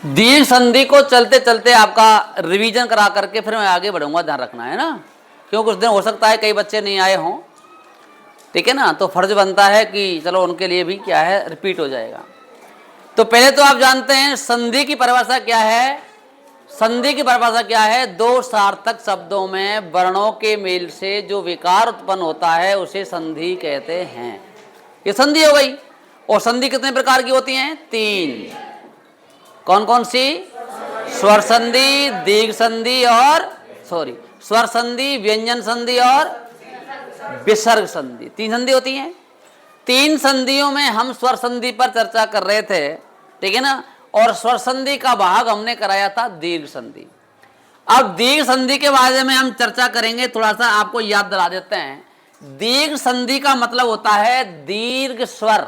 दीर्घ संधि को चलते चलते आपका रिवीजन करा करके फिर मैं आगे बढ़ूंगा, ध्यान रखना है ना, क्यों कुछ दिन हो सकता है कई बच्चे नहीं आए हों, ठीक है ना, तो फर्ज बनता है कि चलो उनके लिए भी क्या है रिपीट हो जाएगा। तो पहले तो आप जानते हैं संधि की परिभाषा क्या है। संधि की परिभाषा क्या है? दो सार्थक शब्दों में वर्णों के मेल से जो विकार उत्पन्न होता है उसे संधि कहते हैं। ये संधि हो गई। और संधि कितने प्रकार की होती हैं? तीन। कौन कौन सी? स्वर संधि, दीर्घ संधि और स्वर संधि, व्यंजन संधि और विसर्ग संधि। तीन संधि होती हैं। तीन संधियों में हम स्वर संधि पर चर्चा कर रहे थे, ठीक है ना, और स्वर संधि का भाग हमने कराया था दीर्घ संधि। अब दीर्घ संधि के बारे में हम चर्चा करेंगे, थोड़ा सा आपको याद दिला देते हैं। दीर्घ संधि का मतलब होता है दीर्घ स्वर,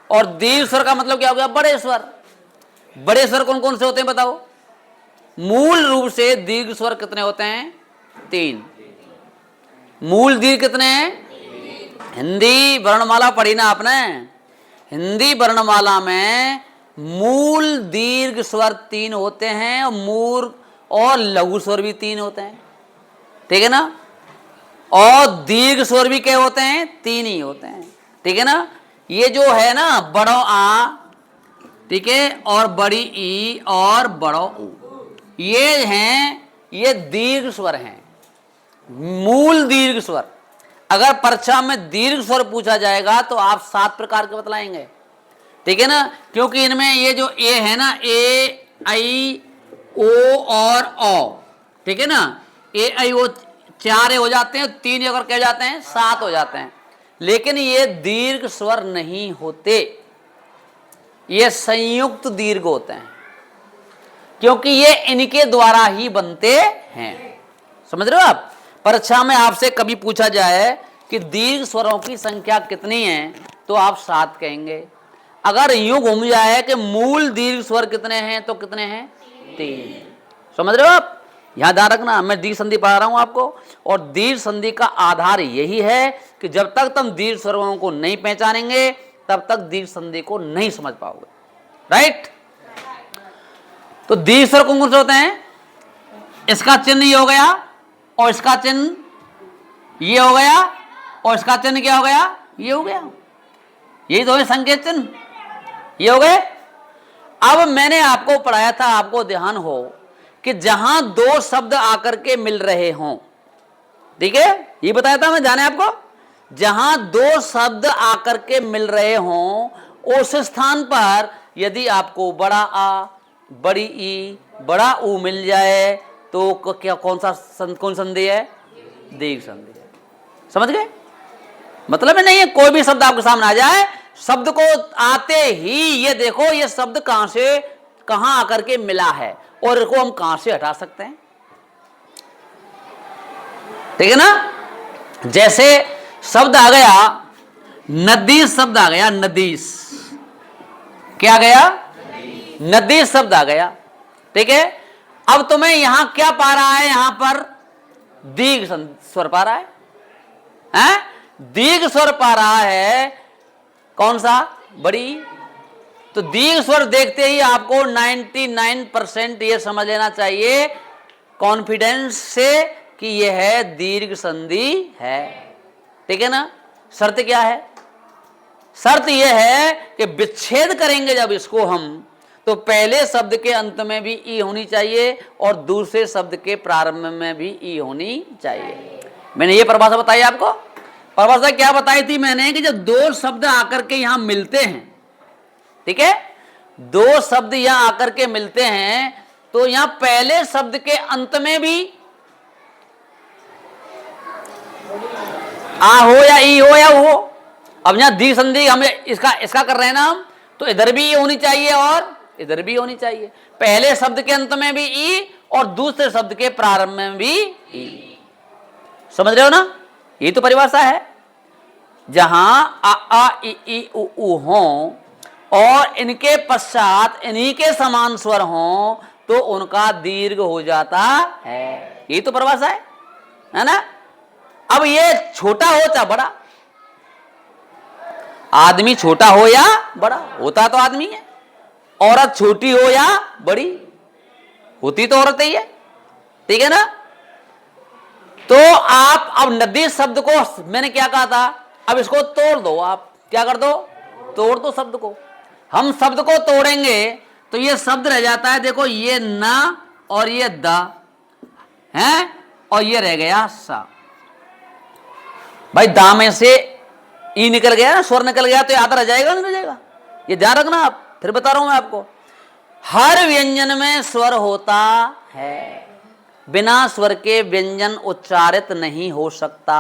और दीर्घ स्वर का मतलब क्या हो गया? बड़े स्वर। बड़े स्वर कौन कौन से होते हैं बताओ? मूल रूप से दीर्घ स्वर कितने होते हैं? तीन। मूल दीर्घ कितने हैं? हिंदी वर्णमाला पढ़ी ना आपने? हिंदी वर्णमाला में मूल दीर्घ स्वर तीन होते हैं, और मूल और लघु स्वर भी तीन होते हैं, ठीक है ना। और दीर्घ स्वर भी क्या होते हैं? तीन ही होते हैं, ठीक है ना। ये जो है ना बड़ो आ, ठीक है, और बड़ी ई और बड़ो ऊ, ये हैं, ये दीर्घ स्वर हैं, मूल दीर्घ स्वर। अगर परीक्षा में दीर्घ स्वर पूछा जाएगा तो आप 7 प्रकार के बतलाएंगे, ठीक है ना, क्योंकि इनमें ये जो ए है ना, ए आई ओ और औ, ठीक है ना, ए आई ओ 4 ए हो जाते हैं, 3 अगर कह जाते हैं 7 हो जाते हैं। लेकिन ये दीर्घ स्वर नहीं होते, ये संयुक्त दीर्घ होते हैं, क्योंकि ये इनके द्वारा ही बनते हैं। समझ रहे हो आप? परीक्षा में आपसे कभी पूछा जाए कि दीर्घ स्वरों की संख्या कितनी है, तो आप 7 कहेंगे। अगर यूं घूम जाए कि मूल दीर्घ स्वर कितने हैं, तो कितने हैं? 3। समझ रहे हो आप? यहां ध्यान रखना, मैं दीर्घ संधि पढ़ा रहा हूं आपको, और दीर्घ संधि का आधार यही है कि जब तक तुम दीर्घ स्वरों को नहीं पहचानेंगे तब तक दीर्घ संधि को नहीं समझ पाओगे। राइट? तो दीर्घ स्वर कौन कौन से होते हैं? इसका चिन्ह ये हो गया, और इसका चिन्ह ये हो गया, और इसका चिन्ह क्या हो गया? ये हो गया। यही तो है संकेत चिन्ह, ये हो गए। अब मैंने आपको पढ़ाया था, आपको ध्यान हो कि जहां दो शब्द आकर के मिल रहे हों, ठीक है, ये बताया था मैं, जाने आपको, जहां दो शब्द आकर के मिल रहे हों उस स्थान पर यदि आपको बड़ा आ, बड़ी ई, बड़ा ऊ मिल जाए तो क्या कौन संधि है? दीर्घ संधि है। समझ गए? मतलब नहीं है कोई भी शब्द आपके सामने आ जाए, शब्द को आते ही ये देखो ये शब्द कहां से कहां आकर के मिला है और इसको हम कहां से हटा सकते हैं, ठीक है ना। जैसे शब्द आ गया नदीस, शब्द आ गया नदीस, क्या गया? नदीस शब्द आ गया, ठीक है। अब तुम्हें यहां क्या पा रहा है? यहां पर दीर्घ स्वर पा रहा है, दीर्घ स्वर पा रहा है। कौन सा? बड़ी। तो दीर्घ स्वर देखते ही आपको 99% ये समझ लेना चाहिए कॉन्फिडेंस से कि यह है दीर्घ संधि है, ठीक है ना। शर्त क्या है? शर्त यह है कि विच्छेद करेंगे जब इसको हम, तो पहले शब्द के अंत में भी ई होनी चाहिए और दूसरे शब्द के प्रारंभ में भी ई होनी चाहिए। मैंने ये परिभाषा बताई आपको। परिभाषा क्या बताई थी मैंने? कि जब दो शब्द आकर के यहां मिलते हैं, ठीक है, दो शब्द यहां आकर के मिलते हैं, तो यहां पहले शब्द के अंत में भी आ हो या ई हो या हो। अब यहां दीर्घ संधि हम इसका कर रहे हैं ना हम, तो इधर भी ई होनी चाहिए और इधर भी होनी चाहिए। पहले शब्द के अंत में भी ई और दूसरे शब्द के प्रारंभ में भी ई। समझ रहे हो ना? ये तो परिभाषा है। जहां आ ई उ ऊ हों और इनके पश्चात इन्हीं के समान स्वर हों तो उनका दीर्घ हो जाता है। ये तो परिभाषा है ना। अब ये छोटा हो चाहे बड़ा, आदमी छोटा हो या बड़ा, होता तो आदमी है, औरत छोटी हो या बड़ी, होती तो औरत ही है, ठीक है ना। तो आप अब नदी शब्द को मैंने क्या कहा था, अब इसको तोड़ दो, आप क्या कर दो, तोड़ दो शब्द को। हम शब्द को तोड़ेंगे तो ये शब्द रह जाता है, देखो ये ना और ये द है, और ये रह गया सा। भाई दा में से ई निकल गया ना, स्वर निकल गया, तो ये आधा रह जाएगा नहीं रह जाएगा, ये ध्यान रखना। आप फिर बता रहा हूं मैं आपको, हर व्यंजन में स्वर होता है, बिना स्वर के व्यंजन उच्चारित नहीं हो सकता,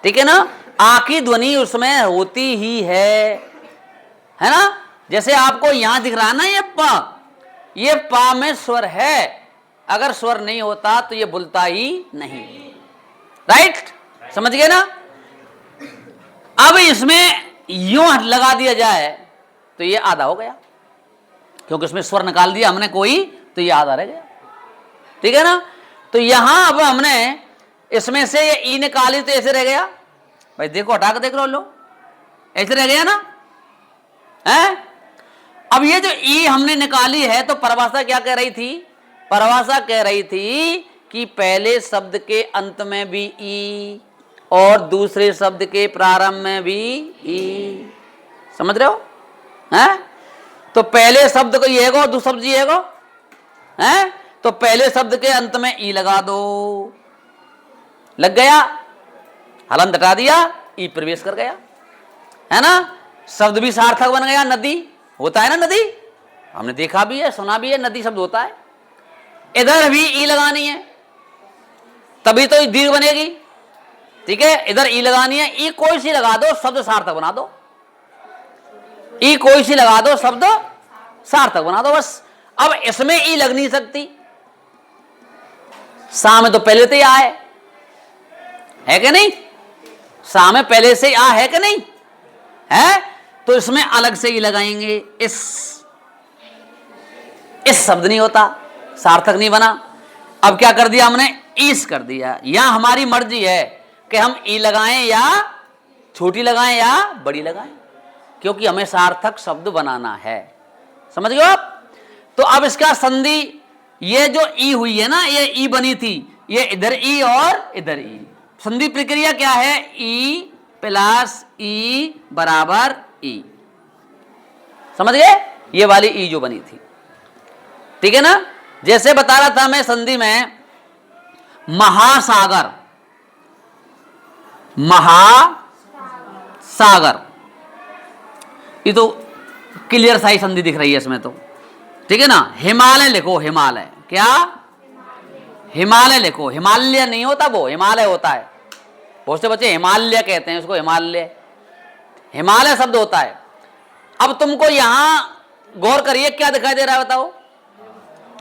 ठीक है ना। आ की ध्वनि उसमें होती ही है ना। जैसे आपको यहां दिख रहा है ना ये पा में स्वर है, अगर स्वर नहीं होता तो ये बोलता ही नहीं, राइट, समझ गए ना। अब इसमें यूं लगा दिया जाए तो ये आधा हो गया, क्योंकि उसमें स्वर निकाल दिया हमने कोई, तो ये आधा रह गया, ठीक है ना। तो यहां अब हमने इसमें से ये ई निकाली तो ऐसे रह गया, भाई देखो हटा के देख लो, ऐसे रह गया ना है। अब ये जो ई हमने निकाली है, तो परिभाषा क्या कह रही थी, परिभाषा कह रही थी कि पहले शब्द के अंत में भी ई और दूसरे शब्द के प्रारंभ में भी ई, समझ रहे हो हैं। तो पहले शब्द को ये गो, दूसरा शब्द ये गो हैं, तो पहले शब्द के अंत में ई लगा दो, लग गया, हलंत हटा दिया, ई प्रवेश कर गया, है ना। शब्द भी सार्थक बन गया, नदी होता है ना, नदी हमने देखा भी है, सुना भी है, नदी शब्द होता है। इधर भी ई लगानी है, तभी तो दीर्घ बनेगी, ठीक है। इधर ई लगानी है, ई कोई सी लगा दो, शब्द सार्थक बना दो, ई कोई सी लगा दो, शब्द सार्थक बना दो बस। अब इसमें ई लग नहीं सकती, सा में तो पहले से ही आ है कि नहीं, सा में पहले से आ है कि नहीं है, तो इसमें अलग से ही लगाएंगे, इस शब्द नहीं होता, सार्थक नहीं बना। अब क्या कर दिया हमने, ईस कर दिया। यहां हमारी मर्जी है कि हम ई लगाएं या छोटी लगाएं या बड़ी लगाएं, क्योंकि हमें सार्थक शब्द बनाना है, समझ गए आप। तो अब इसका संधि, ये जो ई हुई है ना, ये ई बनी थी, ये इधर ई और इधर ई, संधि प्रक्रिया क्या है, ई प्लस ई बराबर ई, समझ गए, ये वाली ई जो बनी थी, ठीक है ना। जैसे बता रहा था मैं संधि में, महासागर, महासागर, ये तो क्लियर साई संधि दिख रही है इसमें तो, ठीक है ना। हिमालय लिखो, हिमालय, क्या हिमालय लिखो, हिमालय नहीं होता वो, हिमालय होता है, बहुत से बच्चे हिमालय कहते हैं उसको, हिमालय, हिमालय शब्द होता है। अब तुमको यहां गौर करिए, क्या दिखाई दे रहा है बताओ,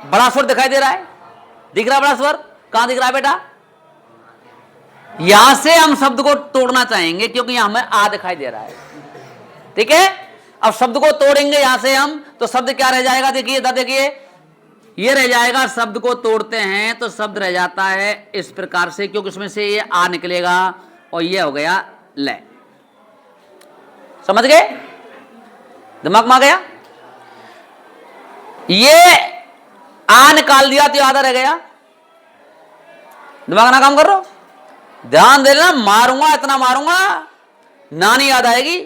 बड़ा स्वर दिखाई दे रहा है, दिख रहा है बड़ा स्वर, कहां दिख रहा है बेटा, यहां से हम शब्द को तोड़ना चाहेंगे, क्योंकि यहां हमें आ दिखाई दे रहा है, ठीक है। अब शब्द को तोड़ेंगे यहां से हम, तो शब्द क्या रह जाएगा, देखिए देखिए, ये रह जाएगा, शब्द को तोड़ते हैं तो शब्द रह जाता है इस प्रकार से, क्योंकि उसमें से ये आ निकलेगा और ये हो गया ले, समझ गए, दिमाग में आ गया। ये आ निकाल दिया तो आधा रह गया, दिमाग ना काम कर रहा, ध्यान दे लेना, मारूंगा इतना मारूंगा नानी याद आएगी।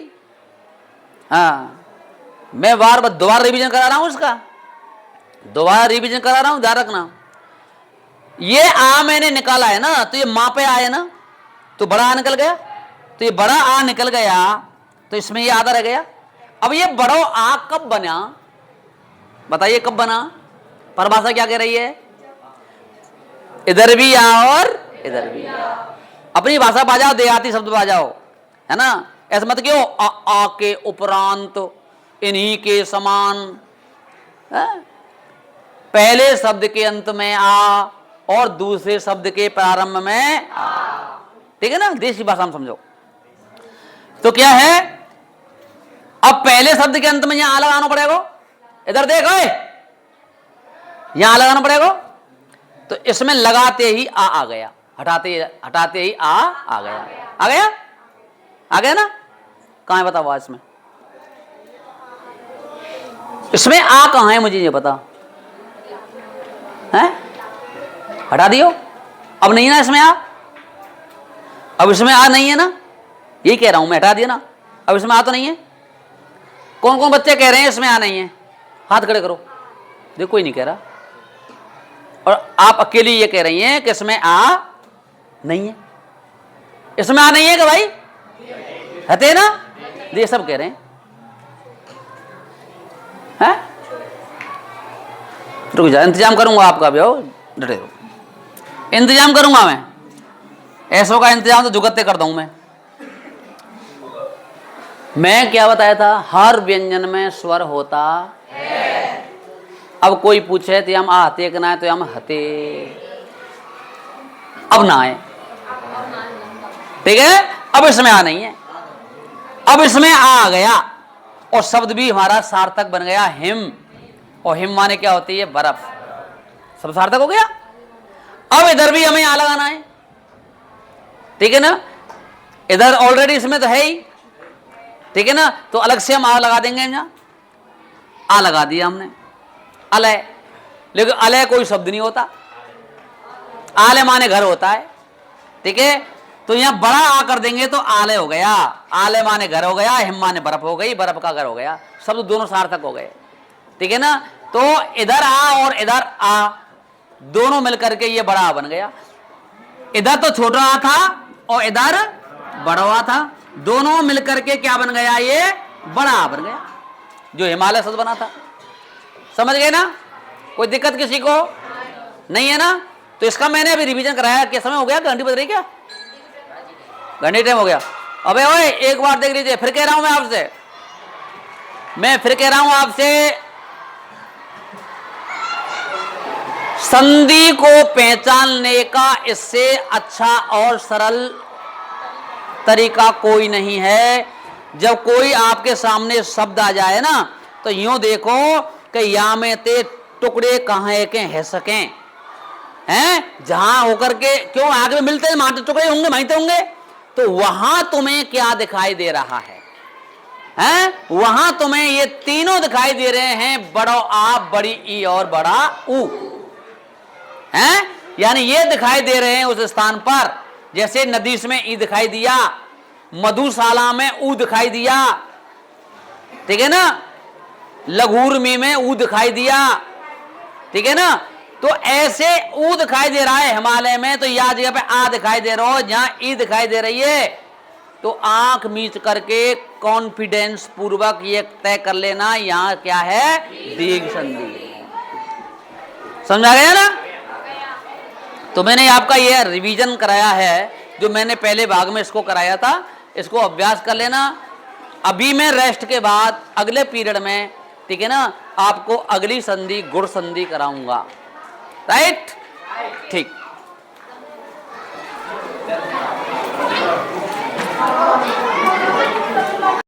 हाँ, मैं बार बार दोबारा रिवीजन करा रहा हूं, उसका दोबारा रिवीजन करा रहा हूं, ध्यान रखना। ये आ मैंने निकाला है ना, तो ये मां पे आए ना, तो बड़ा आ निकल गया, तो ये बड़ा आ निकल गया, तो इसमें ये आधा रह गया। अब ये बड़ो आ कब बना, बताइए कब बना, परिभाषा क्या कह रही है, इधर भी आ और इधर भी आ। अपनी भाषा बाजाओ, देहाती शब्द बाजाओ, है ना, ऐसा मत क्यों, आ के उपरांत, इन्हीं के समान, पहले शब्द के अंत में आ और दूसरे शब्द के प्रारंभ में आ, ठीक है ना, देसी भाषा में समझो। तो क्या है, अब पहले शब्द के अंत में यहां आ लगाना पड़ेगा, इधर देखो यहां लगाना पड़ेगा, तो इसमें लगाते ही आ गया, हटाते ही आ गया, आ गया ना, कहां है बताओ इसमें, इसमें आ कहां है मुझे ये पता है? हटा दियो, अब नहीं है ना इसमें आ, अब इसमें आ नहीं है ना, यही कह रहा हूं मैं, हटा दिया ना, अब इसमें आ तो नहीं है। कौन कौन बच्चे कह रहे हैं इसमें आ नहीं है? हाथ खड़े करो। देखो कोई नहीं कह रहा, और आप अकेली ये कह रही हैं कि इसमें आ नहीं है। इसमें आ नहीं है कि भाई हते ना, ये सब कह रहे हैं। रुक जा, इंतजाम करूंगा आपका भी, हो डटे रहो, इंतजाम करूंगा मैं, ऐसों का इंतजाम तो जुगत्ते कर दूं मैं क्या बताया था? हर व्यंजन में स्वर होता है। अब कोई पूछे तो हम आहते कि ना है, तो हम हते, अब ना है, ठीक है। अब इसमें आ नहीं है, अब इसमें आ गया, और शब्द भी हमारा सार्थक बन गया हिम, और हिम माने क्या होती है? बर्फ। सब सार्थक हो गया। अब इधर भी हमें आ लगाना है, ठीक है ना, इधर ऑलरेडी इसमें तो है ही, ठीक है ना, तो अलग से हम आ लगा देंगे। यहां आ लगा दिया हमने, अलय, लेकिन अलय कोई शब्द नहीं होता, आलय माने घर होता है, ठीक है। तो यहां बड़ा आ कर देंगे तो आलय हो गया, आलय माने घर हो गया, हिम माने बर्फ हो गई, बर्फ का घर हो गया, शब्द दोनों सार्थक हो गए, ठीक है ना। तो इधर आ और इधर आ दोनों मिलकर के ये बड़ा आ बन गया। इधर तो छोटा आ था और इधर बड़ा आ था, दोनों मिलकर के क्या बन गया? ये बड़ा आ बन गया, जो हिमालय शब्द बना था। समझ गए ना? कोई दिक्कत किसी को नहीं है ना? तो इसका मैंने अभी रिवीजन कराया। क्या समय हो गया? घंटी बज रही क्या? घंटे टाइम हो गया। अबे ओए एक बार देख लीजिए, फिर कह रहा हूं मैं आपसे, मैं फिर कह रहा हूं आपसे, संधि को पहचानने का इससे अच्छा और सरल तरीका कोई नहीं है। जब कोई आपके सामने शब्द आ जाए ना, तो यूं देखो कि या में ते टुकड़े कहां के है सके हैं, जहां होकर के, क्यों आगे में मिलते हैं माटे टुकड़े होंगे, मानते होंगे, तो वहां तुम्हें क्या दिखाई दे रहा है? हैं? वहां तुम्हें ये तीनों दिखाई दे रहे हैं, बड़ो आ, बड़ी ई और बड़ा ऊ, हैं? यानी ये दिखाई दे रहे हैं उस स्थान पर, जैसे नदीश में ई दिखाई दिया, मधुशाला में ऊ दिखाई दिया, ठीक है ना, लघुर्मी में ऊ दिखाई दिया, ठीक है ना। तो ऐसे ऊ दिखाई दे रहा है हिमालय में, तो यह जगह पे आ दिखाई दे रहा हो, जहां ई दिखाई दे रही है, तो आंख मीच करके कॉन्फिडेंस पूर्वक ये तय कर लेना यहां क्या है? दीर्घ संधि। समझा गया ना? तो मैंने आपका ये रिवीजन कराया है, जो मैंने पहले भाग में इसको कराया था, इसको अभ्यास कर लेना। अभी मैं रेस्ट के बाद अगले पीरियड में, ठीक है ना, आपको अगली संधि गुण संधि कराऊंगा। राइट? ठीक।